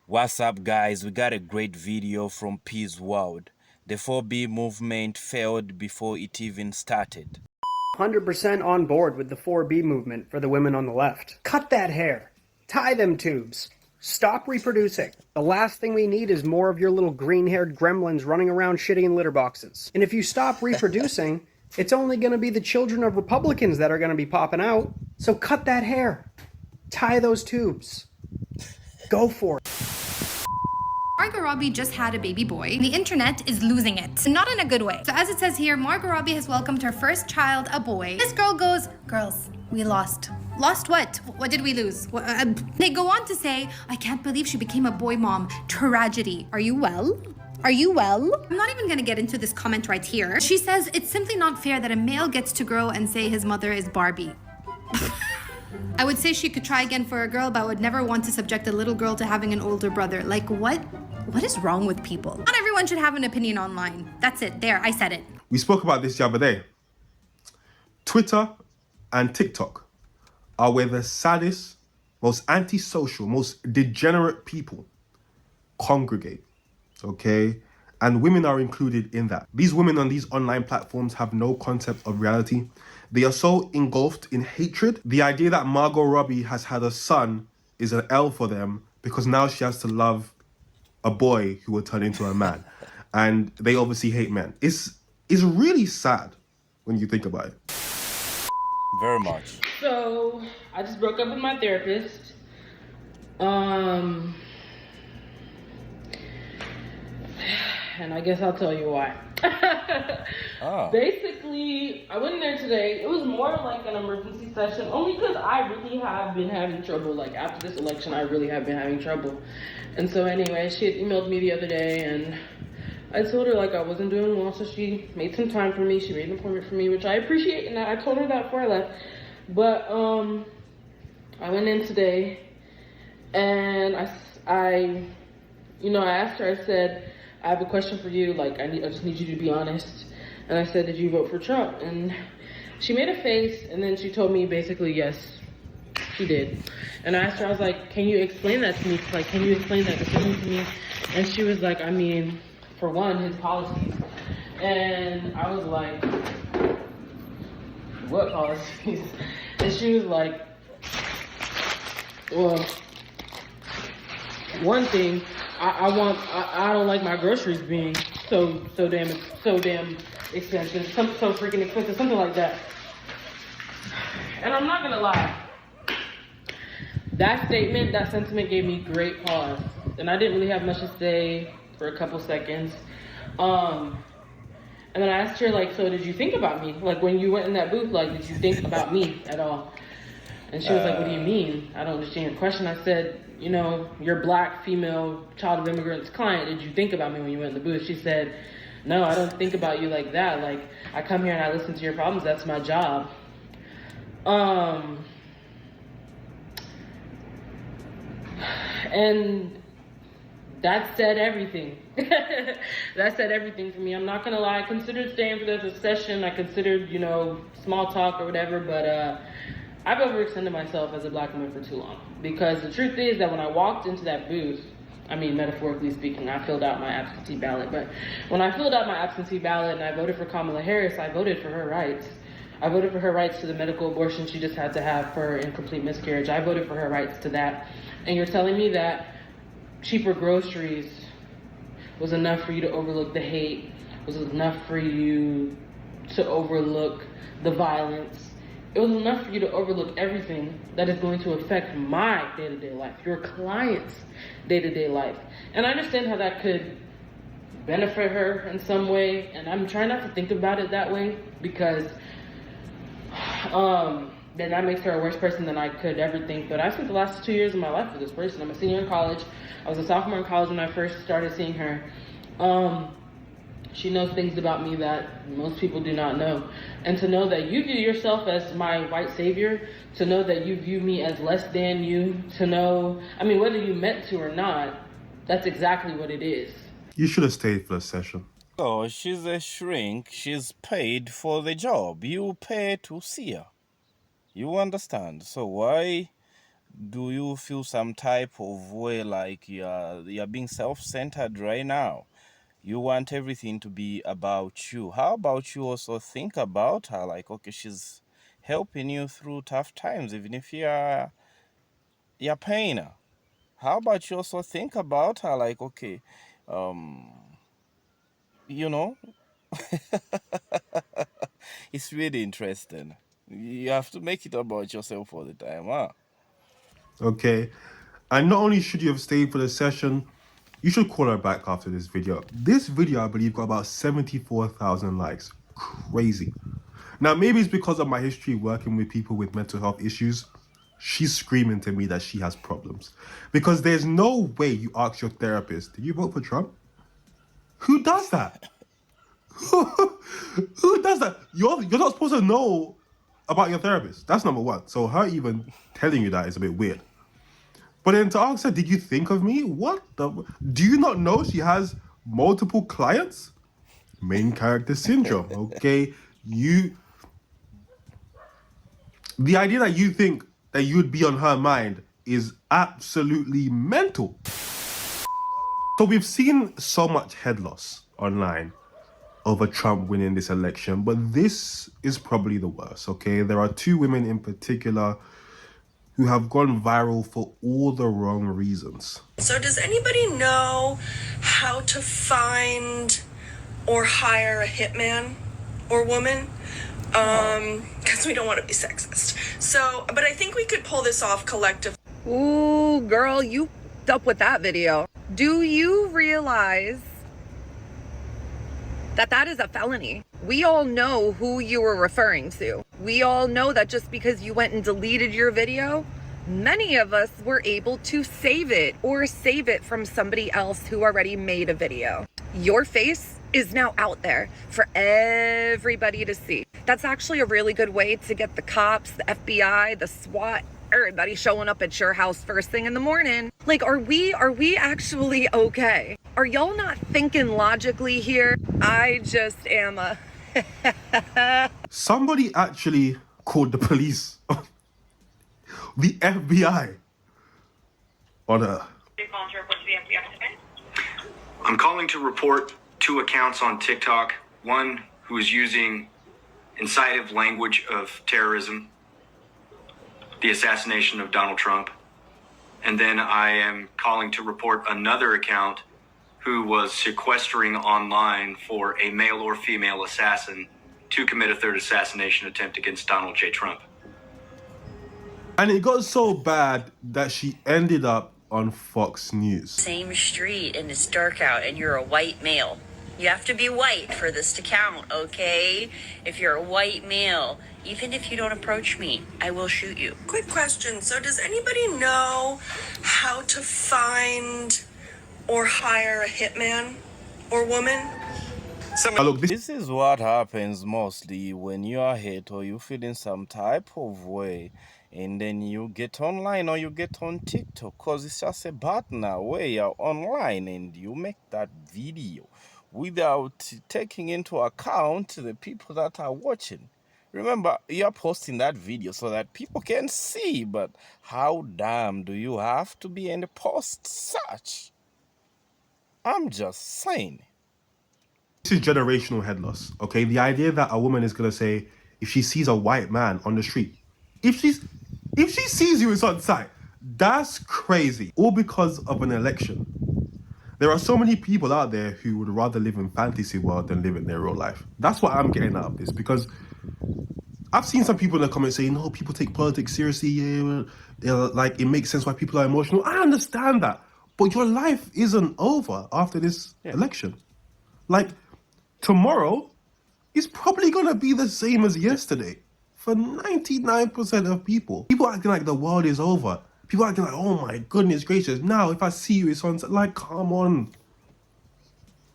What's up, guys? We got a great video from Peace World. The 4B movement failed before it even started. 100% on board with the 4B movement for the women on the left. Cut that hair. Tie them tubes. Stop reproducing. The last thing we need is more of your little green-haired gremlins running around shitting in litter boxes. And if you stop reproducing, it's only going to be the children of Republicans that are going to be popping out. So cut that hair. Tie those tubes. Go for it. Margo Robbie just had a baby boy. The internet is losing it. Not in a good way. So as it says here, Margo Robbie has welcomed her first child, a boy. This girl goes, girls, we lost. Lost what? What did we lose? They go on to say, I can't believe she became a boy mom. Tragedy. Are you well? Are you well? I'm not even gonna get into this comment right here. She says, it's simply not fair that a male gets to grow and say his mother is Barbie. I would say she could try again for a girl, but I would never want to subject a little girl to having an older brother. Like, what? What is wrong with people? Not everyone should have an opinion online. That's it. There, I said it. We spoke about this the other day. Twitter and TikTok are where the saddest, most antisocial, most degenerate people congregate, okay? And women are included in that. These women on these online platforms have no concept of reality. They are so engulfed in hatred. The idea that Margo Robbie has had a son is an L for them because now she has to love a boy who will turn into a man. And they obviously hate men. It's really sad when you think about it. Very much. So, I just broke up with my therapist. And I guess I'll tell you why. Basically, I went in there today. It was more like an emergency session, only because I really have been having trouble. Like, after this election, I really have been having trouble. And so anyway, she had emailed me the other day, and I told her, like, I wasn't doing well, so she made some time for me. She made an appointment for me, which I appreciate, and I told her that before I left. But, I went in today, and I asked her, I said, I have a question for you, like, I just need you to be honest. And I said, did you vote for Trump? And she made a face, and then she told me basically, yes, she did. And I asked her, I was like, can you explain that to me? Like, can you explain that decision to me? And she was like, I mean, for one, his policies. And I was like, what policies? And she was like, well, one thing, I don't like my groceries being so damn expensive, so freaking expensive, something like that. And I'm not gonna lie, that statement, that sentiment gave me great pause, and I didn't really have much to say for a couple seconds. And then I asked her, like, so did you think about me? Like, when you went in that booth, like, did you think about me at all? And she was like, what do you mean? I don't understand your question. I said, you know, your black female child of immigrants client, did you think about me when you went in the booth? She said, no, I don't think about you like that. Like, I come here and I listen to your problems. That's my job. And that said everything. That said everything for me. I'm not gonna lie, I considered staying for the session. I considered, you know, small talk or whatever, but I've overextended myself as a black woman for too long. Because the truth is that when I walked into that booth, I mean, metaphorically speaking, I filled out my absentee ballot, but when I filled out my absentee ballot and I voted for Kamala Harris, I voted for her rights. I voted for her rights to the medical abortion she just had to have for incomplete miscarriage. I voted for her rights to that. And you're telling me that cheaper groceries was enough for you to overlook the hate, was enough for you to overlook the violence. It was enough for you to overlook everything that is going to affect my day-to-day life, your client's day-to-day life. And I understand how that could benefit her in some way, and I'm trying not to think about it that way because then that makes her a worse person than I could ever think. But I spent the last 2 years of my life with this person. I'm a senior in college. I was a sophomore in college when I first started seeing her. She knows things about me that most people do not know. And to know that you view yourself as my white savior, to know that you view me as less than you, to know, I mean, whether you meant to or not, that's exactly what it is. You should have stayed for the session. Oh, she's a shrink. She's paid for the job. You pay to see her. You understand? So why do you feel some type of way like you're being self-centered right now? You want everything to be about you. How about you also think about her? Like, okay, she's helping you through tough times, even if you're paying her. How about you also think about her? Like, okay, um, you know, it's really interesting. You have to make it about yourself all the time, huh? Okay. And not only should you have stayed for the session, you should call her back after this video. This video, I believe, got about 74,000 likes. Crazy. Now, maybe it's because of my history working with people with mental health issues. She's screaming to me that she has problems. Because there's no way you ask your therapist, did you vote for Trump? Who does that? Who does that? You're not supposed to know about your therapist. That's number one. So her even telling you that is a bit weird. But then to ask her, did you think of me? What the? Do you not know she has multiple clients? Main character syndrome. Okay, the idea that you think that you'd be on her mind is absolutely mental. So we've seen so much head loss online over Trump winning this election, but this is probably the worst, okay? There are two women in particular who have gone viral for all the wrong reasons. So does anybody know how to find or hire a hitman or woman? Because we don't want to be sexist. So, but I think we could pull this off collectively. Ooh, girl, you f***ed up with that video. Do you realize that that is a felony? We all know who you were referring to. We all know that just because you went and deleted your video, many of us were able to save it or save it from somebody else who already made a video. Your face is now out there for everybody to see. That's actually a really good way to get the cops, the FBI, the SWAT, everybody showing up at your house first thing in the morning. Like, are we actually okay? Are y'all not thinking logically here? I just am a... Somebody actually called the police, the FBI, on her. I'm calling to report 2 accounts on TikTok. One who is using incitive language of terrorism, the assassination of Donald Trump. And then I am calling to report another account who was sequestering online for a male or female assassin to commit a 3rd assassination attempt against Donald J. Trump. And it got so bad that she ended up on Fox News. Same street and it's dark out and you're a white male. You have to be white for this to count, okay? If you're a white male, even if you don't approach me, I will shoot you. Quick question. So does anybody know how to find or hire a hitman or woman? Look, This is what happens mostly when you are hit or you feel in some type of way, and then you get online or you get on TikTok, because it's just a button away. You're online and you make that video without taking into account the people that are watching. Remember, you're posting that video so that people can see, but how damn do you have to be and post such? I'm just saying. this is generational head loss, okay? The idea that a woman is gonna say, if she sees a white man on the street, if she sees you, it's on sight. That's crazy. All because of an election. There are so many people out there who would rather live in fantasy world than live in their real life. That's what I'm getting out of this, because I've seen some people in the comments saying, no, people take politics seriously. Yeah, like, it makes sense why people are emotional. I understand that. But your life isn't over after this election. Like, tomorrow is probably going to be the same as yesterday for 99% of people. People acting like the world is over. People acting like, oh my goodness gracious. Now, if I see you, it's on. Like, come on.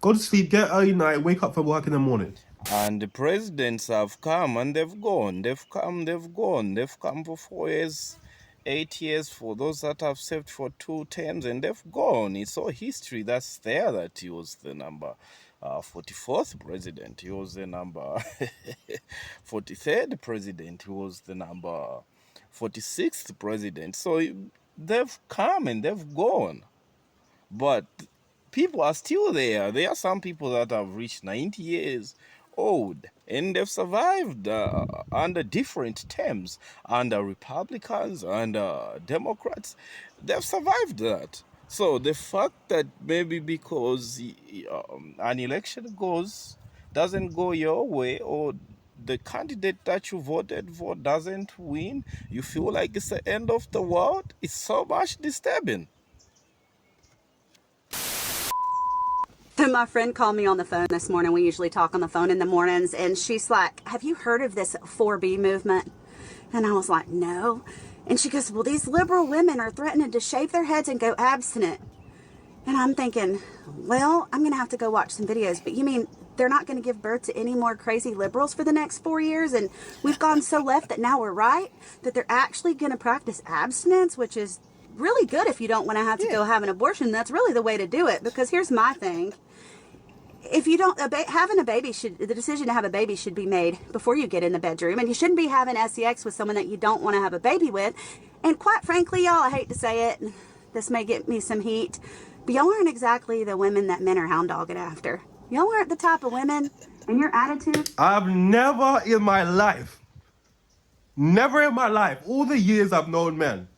Go to sleep, get early night, wake up for work in the morning. And the presidents have come and they've gone. They've come, they've gone. They've come for 4 years, 8 years, for those that have served for 2 terms, and they've gone. It's all history that's there, that he was the number 44th president. He was the number 43rd president. He was the number 46th president. So they've come and they've gone. But people are still there. There are some people that have reached 90 years old and they've survived under different terms, under Republicans, under Democrats. They've survived that. So the fact that maybe because an election doesn't go your way, or the candidate that you voted for doesn't win, you feel like it's the end of the world, it's so much disturbing. So my friend called me on the phone this morning. We usually talk on the phone in the mornings. And she's like, have you heard of this 4B movement? And I was like, no. And she goes, well, these liberal women are threatening to shave their heads and go abstinent. And I'm thinking, well, I'm going to have to go watch some videos. But you mean they're not going to give birth to any more crazy liberals for the next 4 years? And we've gone so left that now we're right? That they're actually going to practice abstinence, which is really good if you don't want to have to go have an abortion. That's really the way to do it. Because here's my thing. If you don't, having a baby the decision to have a baby should be made before you get in the bedroom. And you shouldn't be having sex with someone that you don't want to have a baby with. And quite frankly, y'all, I hate to say it, this may get me some heat, but y'all aren't exactly the women that men are hound dogging after. Y'all aren't the type of women, and your attitude. I've never in my life, all the years I've known men,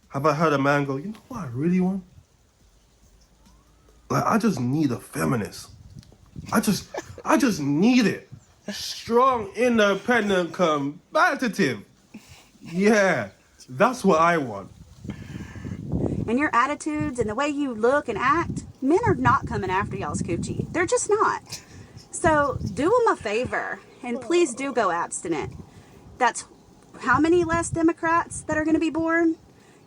have I heard a man go, you know what I really want? Like, I just need a feminist. I just need it. Strong, independent, combative. Yeah, that's what I want. And your attitudes and the way you look and act, men are not coming after y'all's coochie. They're just not. So do them a favor, and please do go abstinent. That's how many less Democrats that are going to be born?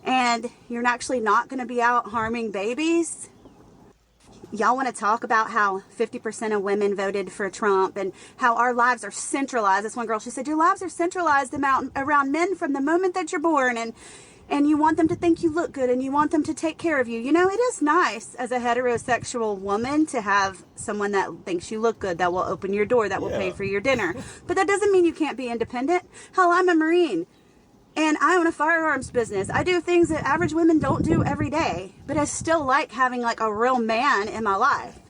And you're actually not going to be out harming babies? Y'all want to talk about how 50% of women voted for Trump and how our lives are centralized. This one girl, she said, your lives are centralized around men from the moment that you're born, and you want them to think you look good and you want them to take care of you. You know, it is nice as a heterosexual woman to have someone that thinks you look good, that will open your door, that will pay for your dinner. But that doesn't mean you can't be independent. Hell, I'm a Marine. And I own a firearms business. I do things that average women don't do every day, but I still like having like a real man in my life.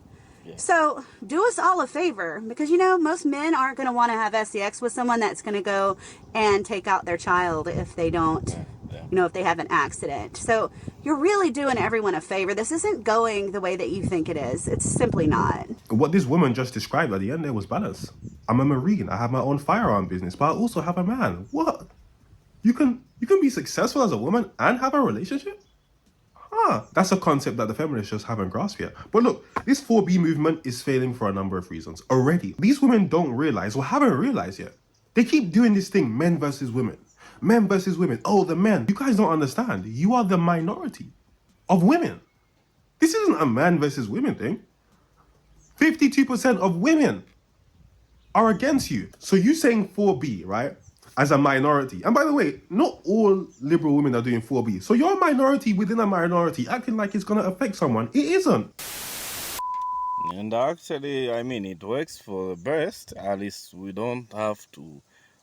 Yeah. So do us all a favor, because, you know, most men aren't going to want to have sex with someone that's going to go and take out their child if they don't, you know, if they have an accident. So you're really doing everyone a favor. This isn't going the way that you think it is. It's simply not. What this woman just described at the end there was balance. I'm a Marine. I have my own firearm business, but I also have a man. What? You can be successful as a woman and have a relationship? That's a concept that the feminists just haven't grasped yet. But look, this 4B movement is failing for a number of reasons already. These women don't realize, or haven't realized yet. They keep doing this thing, men versus women. Men versus women. Oh, the men. You guys don't understand. You are the minority of women. This isn't a man versus women thing. 52% of women are against you. So you saying 4B, right? As a minority. And by the way, not all liberal women are doing 4B. So you're a minority within a minority acting like it's going to affect someone. It isn't. And actually, I mean, it works for the best. At least we don't have to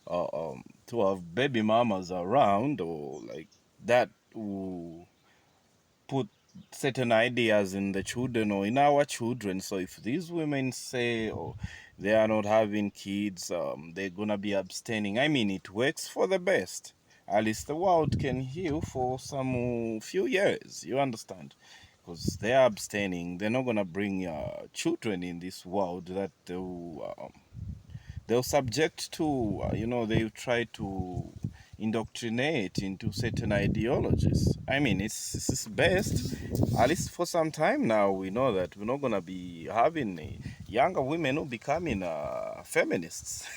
have baby mamas around or like that who put certain ideas in the children or in our children. So if these women say, they are not having kids, they're gonna be abstaining, I mean, it works for the best. At least the world can heal for some few years, you understand? Because they're abstaining, they're not gonna bring children in this world that they'll subject to, they try to indoctrinate into certain ideologies. I mean, it's best, at least for some time now. We know that we're not going to be having younger women who becoming feminists.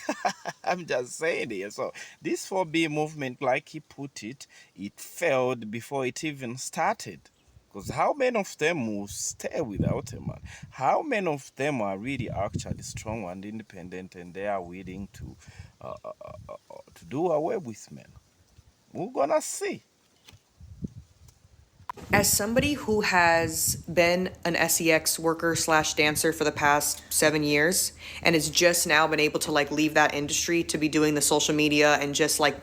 I'm just saying it. So this 4B movement, like he put it, it failed before it even started. Because how many of them will stay without a man? How many of them are really actually strong and independent and they are willing to do away with men? We're gonna see. As somebody who has been an sex worker / dancer for the past 7 years and has just now been able to like leave that industry to be doing the social media and just like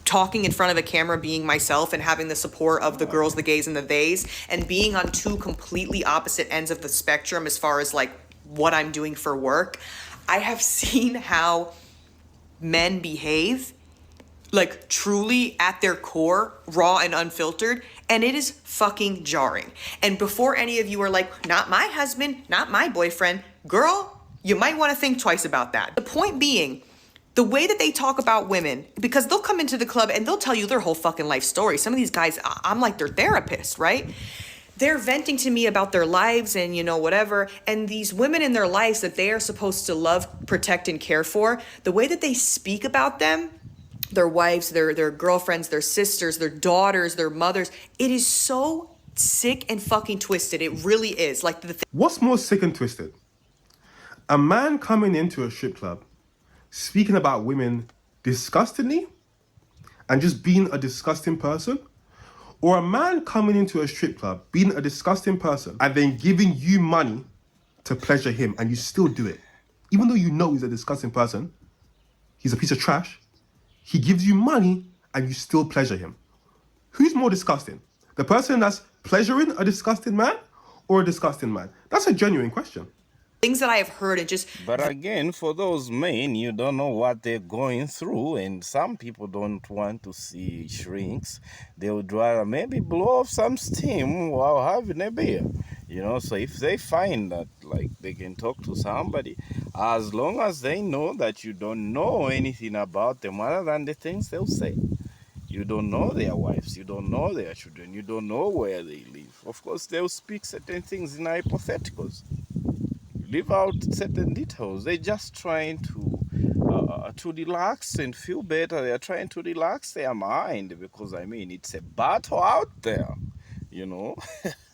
talking in front of a camera, being myself and having the support of the girls, the gays, and the theys, and being on two completely opposite ends of the spectrum as far as like what I'm doing for work, I have seen how men behave, like truly at their core, raw and unfiltered, and it is fucking jarring. And before any of you are like, not my husband, not my boyfriend, girl, you might want to think twice about that. The point being, the way that they talk about women, because they'll come into the club and they'll tell you their whole fucking life story. Some of these guys, I'm like their therapist, right? They're venting to me about their lives and, you know, whatever. And these women in their lives that they are supposed to love, protect, and care for, the way that they speak about them, their wives, their girlfriends, their sisters, their daughters, their mothers, it is so sick and fucking twisted. It really is. Like What's more sick and twisted? A man coming into a strip club, speaking about women disgustingly and just being a disgusting person, or a man coming into a strip club, being a disgusting person and then giving you money to pleasure him and you still do it. Even though you know he's a disgusting person, he's a piece of trash, he gives you money and you still pleasure him. Who's more disgusting? The person that's pleasuring a disgusting man or a disgusting man? That's a genuine question. Things that I have heard and just... But again, for those men, you don't know what they're going through, and some people don't want to see shrinks. They would rather maybe blow off some steam while having a beer. You know, so if they find that, like, they can talk to somebody, as long as they know that you don't know anything about them other than the things they'll say. You don't know their wives, you don't know their children, you don't know where they live. Of course, they'll speak certain things in hypotheticals. Leave out certain details. They're just trying to relax and feel better. They're trying to relax their mind because, I mean, it's a battle out there, you know.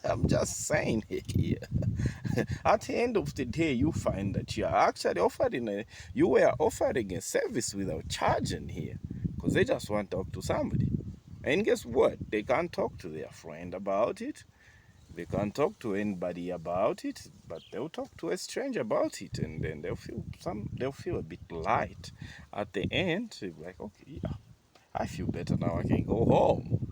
I'm just saying here. At the end of the day, you find that you are actually you were offering a service without charging here because they just want to talk to somebody. And guess what? They can't talk to their friend about it. They can't talk to anybody about it, but they'll talk to a stranger about it, and then they'll feel a bit light. At the end, they'll be like, okay, yeah, I feel better now. I can go home.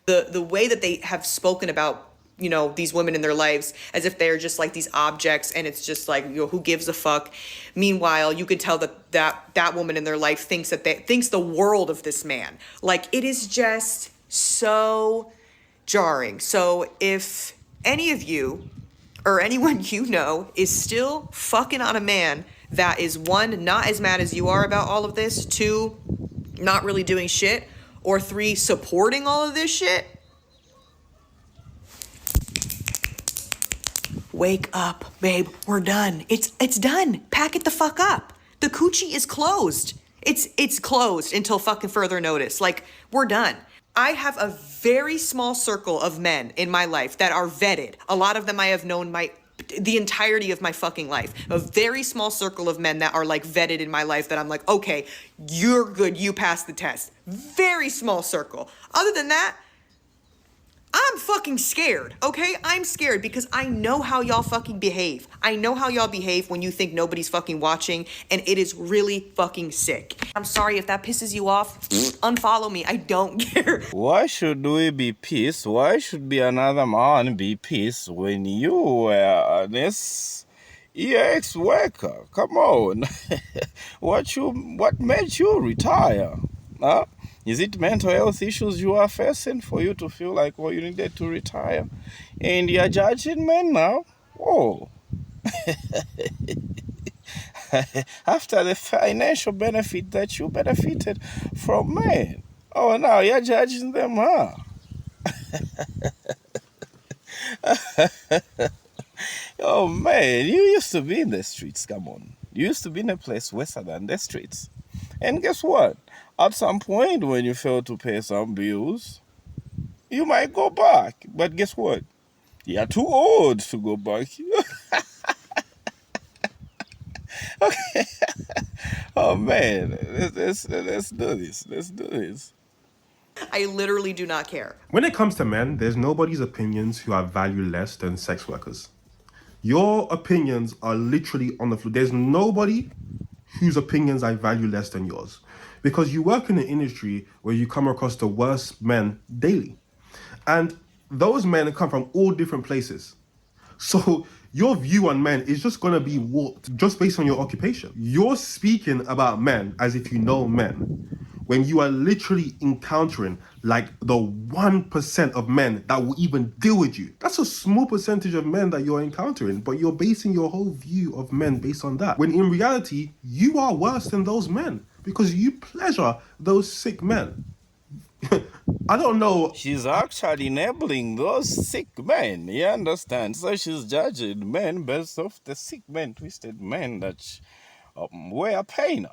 The way that they have spoken about, you know, these women in their lives as if they're just like these objects, and it's just like, you know, who gives a fuck? Meanwhile, you could tell that woman in their life thinks the world of this man. Like, it is just so jarring. So if any of you or anyone you know is still fucking on a man that is, one, not as mad as you are about all of this, two, not really doing shit, or three, supporting all of this shit, wake up, babe. We're done. It's done. Pack it the fuck up. The coochie is closed. It's closed until fucking further notice. Like, we're done. I have a very small circle of men in my life that are vetted. A lot of them I have known the entirety of my fucking life. A very small circle of men that are like vetted in my life that I'm like, okay, you're good, you passed the test. Very small circle. Other than that, I'm fucking scared, okay? I'm scared because I know how y'all fucking behave. I know how y'all behave when you think nobody's fucking watching, and it is really fucking sick. I'm sorry if that pisses you off. Unfollow me. I don't care. Why should we be pissed? Why should be another man be pissed when you were an EX worker? Come on. What made you retire? Huh? Is it mental health issues you are facing for you to feel like, oh, you needed to retire? And you're judging men now? Oh. After the financial benefit that you benefited from men. Oh, now you're judging them, huh? Oh, man, you used to be in the streets, come on. You used to be in a place worse than the streets. And guess what? At some point, when you fail to pay some bills, you might go back. But guess what? You're too old to go back. Okay. Oh, man. Let's do this. Let's do this. I literally do not care. When it comes to men, there's nobody's opinions who are valued less than sex workers. Your opinions are literally on the floor. There's nobody whose opinions I value less than yours. because you work in an industry where you come across the worst men daily. And those men come from all different places. So your view on men is just going to be warped just based on your occupation. You're speaking about men as if you know men, when you are literally encountering like the 1% of men that will even deal with you. That's a small percentage of men that you're encountering, but you're basing your whole view of men based on that. When in reality, you are worse than those men because you pleasure those sick men. I don't know. She's actually enabling those sick men, you understand? So she's judging men based off the sick men, twisted men that were pain.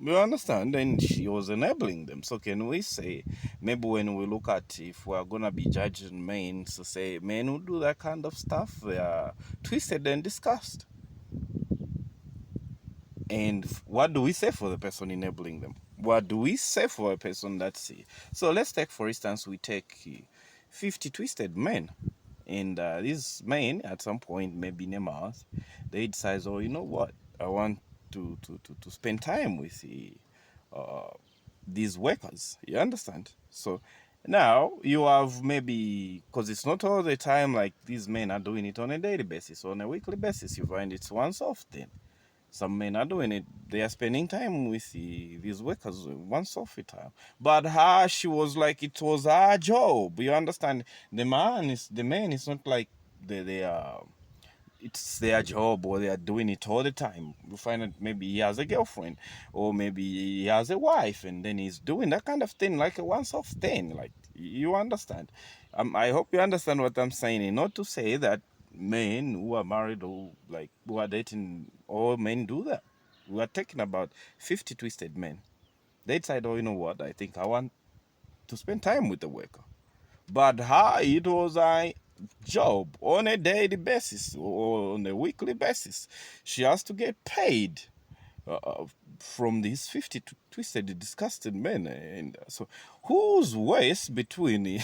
You understand? And she was enabling them. So can we say, maybe when we look at if we're going to be judging men, to say men who do that kind of stuff, they are twisted and discussed. And what do we say for the person enabling them? What do we say for a person that's... So let's take, for instance, we take 50 twisted men. And these men, at some point, maybe in a month, they decide, oh, you know what? I want to spend time with these workers. You understand? So now you have maybe, because it's not all the time like these men are doing it on a daily basis, on a weekly basis. You find it's once off then. Some men are doing it. They are spending time with these workers once off the time. But her, she was like, it was her job. You understand? The man is not like they are. It's their job or they are doing it all the time. You find that maybe he has a girlfriend or maybe he has a wife and then he's doing that kind of thing, like a once-off thing. Like, you understand? I hope you understand what I'm saying. And not to say that men who are married or like who are dating, all men do that. We are talking about 50 twisted men. They decide, oh, you know what? I think I want to spend time with the worker. But her, it was a job on a daily basis or on a weekly basis. She has to get paid from these 50 twisted, disgusted men. And so, whose waist between...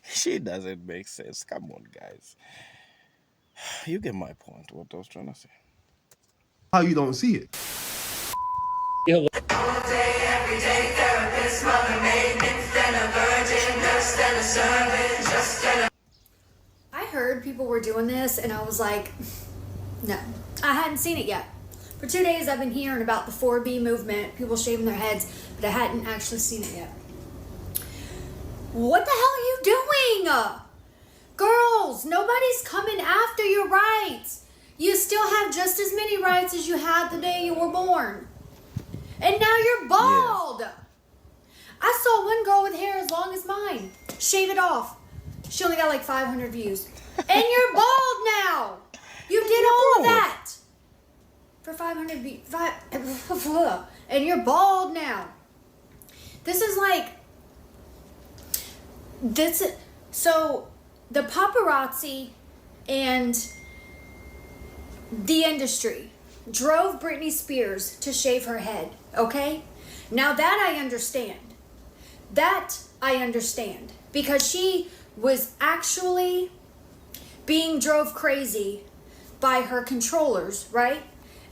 She doesn't make sense. Come on, guys. You get my point, what I was trying to say. How you don't see it? I heard people were doing this and I was like, no. I hadn't seen it yet. For 2 days I've been hearing about the 4B movement, people shaving their heads, but I hadn't actually seen it yet. What the hell are you doing? Girls, nobody's coming after your rights. You still have just as many rights as you had the day you were born. And now you're bald. Yes. I saw one girl with hair as long as mine. Shave it off. She only got like 500 views. And you're bald now. You did all of that. For 500 views. And you're bald now. This is like... So, the paparazzi and the industry drove Britney Spears to shave her head, okay? Now that I understand. That I understand. Because she was actually being drove crazy by her controllers, right?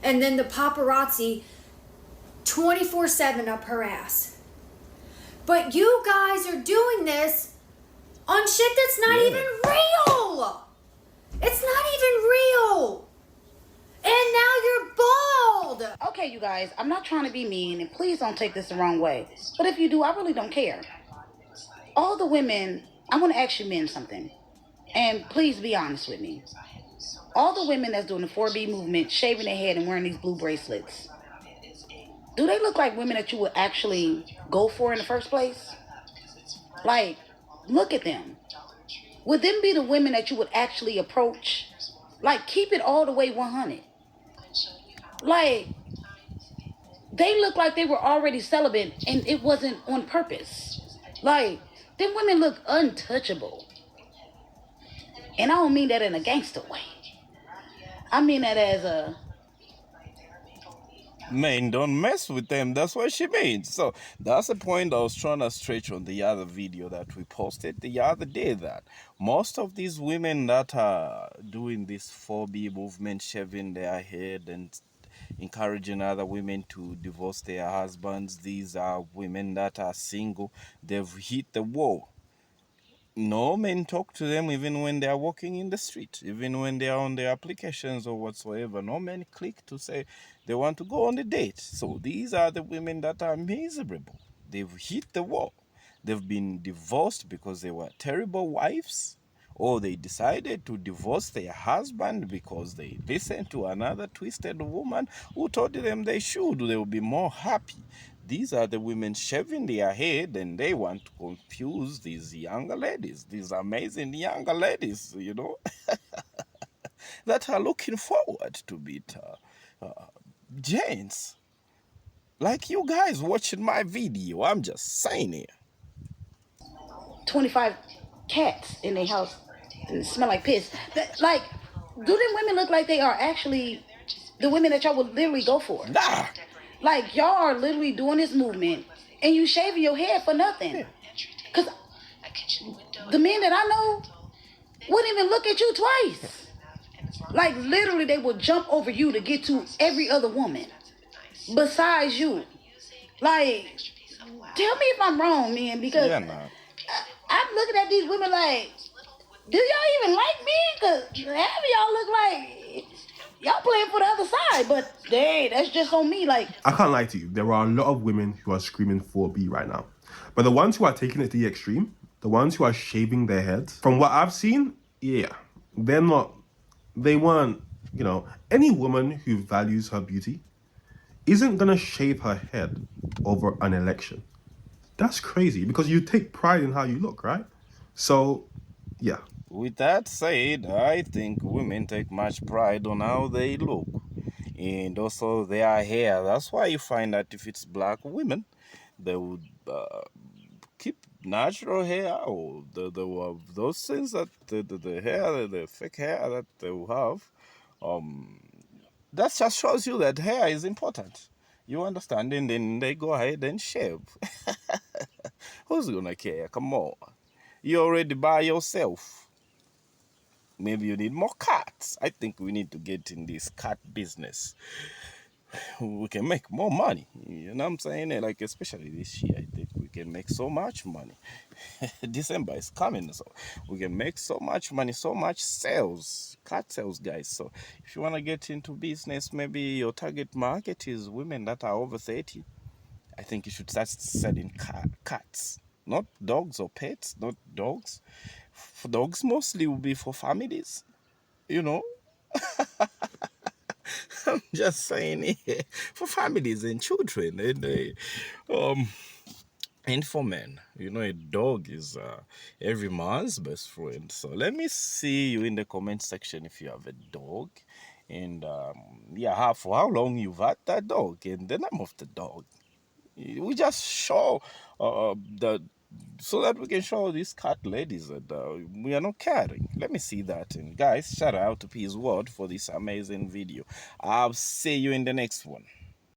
And then the paparazzi 24/7 up her ass. But you guys are doing this on shit that's not even real. It's not even real. And now you're bald. Okay, you guys, I'm not trying to be mean, and please don't take this the wrong way. But if you do, I really don't care. All the women, I want to ask you men something. And please be honest with me. All the women that's doing the 4B movement, shaving their head and wearing these blue bracelets, do they look like women that you would actually go for in the first place? Like, look at them. Would them be the women that you would actually approach? Like, keep it all the way 100. Like, they look like they were already celibate and it wasn't on purpose. Like, them women look untouchable. And I don't mean that in a gangster way. I mean that as a... Men don't mess with them. That's what she means. So that's the point I was trying to stretch on the other video that we posted the other day, that most of these women that are doing this 4B movement, shaving their head and encouraging other women to divorce their husbands. These are women that are single. They've hit the wall. No men talk to them even when they are walking in the street, even when they are on their applications or whatsoever. No men click to say they want to go on a date. So these are the women that are miserable. They've hit the wall. They've been divorced because they were terrible wives, or they decided to divorce their husband because they listened to another twisted woman who told them they should. They will be more happy. These are the women shaving their head, and they want to confuse these younger ladies, these amazing younger ladies, that are looking forward to meet gents. Like you guys watching my video, I'm just saying it. 25 cats in their house and it smell like piss. Like, do them women look like they are actually the women that y'all would literally go for? Nah. Like, y'all are literally doing this movement and you shaving your head for nothing. Because the men that I know wouldn't even look at you twice. Like, literally, they will jump over you to get to every other woman besides you. Like, tell me if I'm wrong, man, because I'm looking at these women like, do y'all even like me? Because half of y'all look like y'all playing for the other side, but hey, that's just on me. Like, I can't lie to you. There are a lot of women who are screaming 4B right now. But the ones who are taking it to the extreme, the ones who are shaving their heads, from what I've seen, they weren't, any woman who values her beauty isn't gonna shave her head over an election. That's crazy, because you take pride in how you look, right? So, yeah. With that said, I think women take much pride on how they look and also their hair. That's why you find that if it's black women, they would keep natural hair, or those things that the hair, the fake hair that they will have. That just shows you that hair is important. You understand? And then they go ahead and shave. Who's gonna care? Come on. You're already by yourself. Maybe you need more cats. I think we need to get in this cat business. We can make more money. You know what I'm saying? Like, especially this year, I think we can make so much money. December is coming, so we can make so much money, so much sales, cat sales, guys. So if you want to get into business, maybe your target market is women that are over 30. I think you should start selling cats, not dogs or pets, not dogs. Dogs mostly will be for families, I'm just saying, for families and children, and for men. A dog is every man's best friend. So let me see you in the comment section if you have a dog, and for how long you've had that dog and the name of the dog. We just show so that we can show these cat ladies that we are not caring. Let me see that. And guys, shout out to Peace World for this amazing video. I'll see you in the next one.